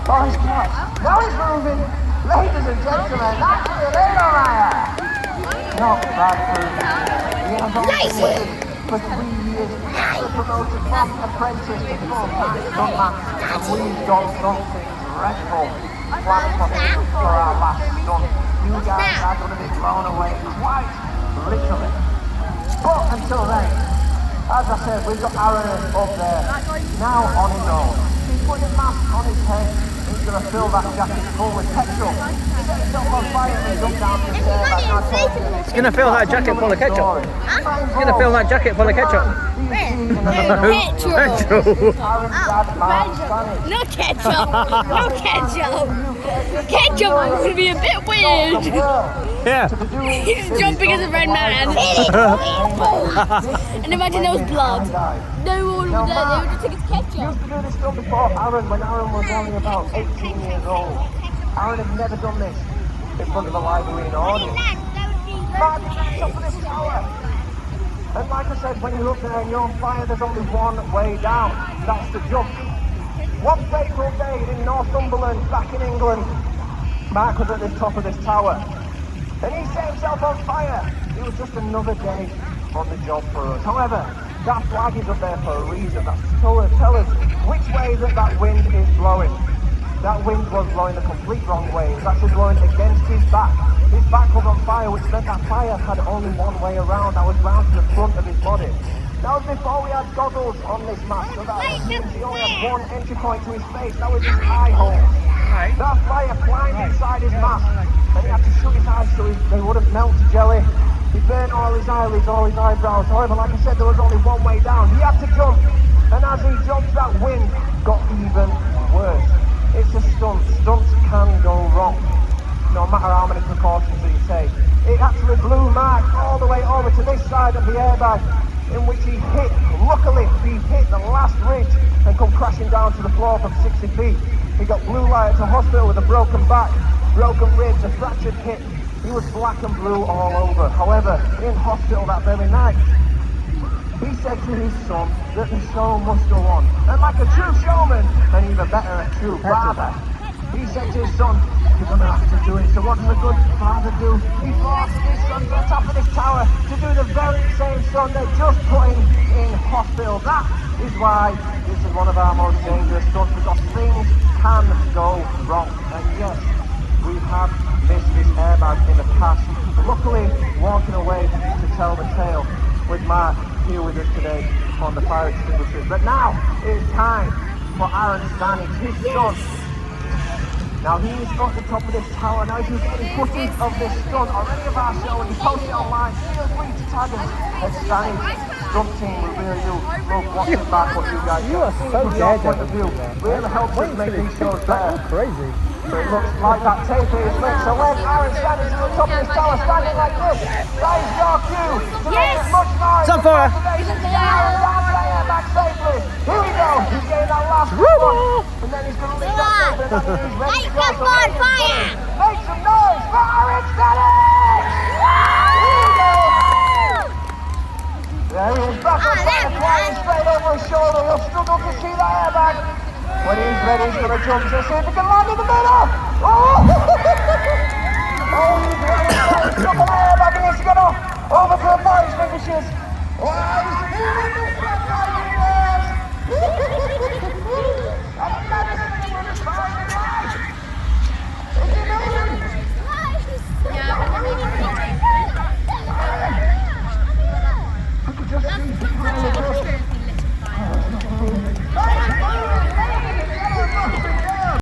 Oh, he's caught. Now he's moving. Ladies and gentlemen, that's the Leonor. Not bad for him. He has only waited for 3 years to promote from apprentice to full-time stuntman. And we've done something dreadful. Planned for our last stunt. You guys are going to be blown away quite literally. But until then, as I said, we've got Aaron up there, now on his own. He's putting a mask on his head. He's going to fill that jacket full with petrol. He set himself on fire and he's up down to the stairs. He's going to fill that jacket full of ketchup. He's going to fill that jacket full of ketchup. Petrol. No ketchup. No ketchup. Ketchup would be a bit weird. Yeah. He's jumping as a red man. And imagine there was blood. No one would there. They would just think it's ketchup. Used to do this stuff before Aaron, when Aaron was only about 18 years old. Aaron had never done this in front of a live arena audience. But at the top of this tower. And like I said, when you're up there and you're on fire, there's only one way down. That's the jump. One fateful day in Northumberland, back in England, Mark was at the top of this tower. And he set himself on fire. It was just another day on the job for us. However, that flag is up there for a reason. That's to tell us which way that wind is blowing. That wind was blowing the complete wrong way. It was actually blowing against his back. His back was on fire, which meant that fire had only one way around. That was round to the front of his body. That was before we had goggles on this mask, so that he only had one entry point to his face. That was his eye hole. That fire climbed inside his mask, and he had to shut his eyes so they wouldn't melt to jelly. He burned all his eyelids, all his eyebrows. However, like I said, there was only one way down. He had to jump, and as he jumped, that wind got even worse. It's a stunt. Stunts can go wrong, no matter how many precautions that you take. It actually blew Mark all the way over to this side of the airbag, in which he hit. Luckily, he hit the last ridge and come crashing down to the floor from 60 feet. He got blue light to hospital with a broken back, broken ribs, a fractured hip. He was black and blue all over. However, in hospital that very night, he said to his son that the show must go on. And like a true showman, and even better, a true father, he said to his son, "You're going to have to do it." So what does a good father do? He forced his son to the top of this tower to do the very same stunt they just put him in hospital. That is why this is one of our most dangerous stunts, because things can go wrong. And yes, we have missed this airbag in the past. Luckily, walking away to tell the tale with Mark here with us today on the fire extinguishers. But now it's time for Aaron Stannage, his son. Now he is at the top of this tower. Now if you've got any footage of this stunt or any of our show and you post it online, feel free to tag us at Stannage Stunt Team. We really do love watching back what you guys do. You are so dead. Point of view, really helps us make these shows better. That's crazy. So it looks like that tape is lit. So when Aaron standing to the top of this tower, standing like this, that is your cue to make as much noise. Some for her. Aaron down the airbag safely. Here we go. He's getting that last one. And then he's going to leave that tape and then he's ready to go. So make some noise for Aaron Stannage! Here we go. There he is, back on fire, flying straight over his shoulder. He'll struggle to see that airbag. When he's ready, he's going to jump to see if he can land in the middle. Oh! Oh, he's ready. He's got the airbag and he's going to over to the fire extinguishers. Oh,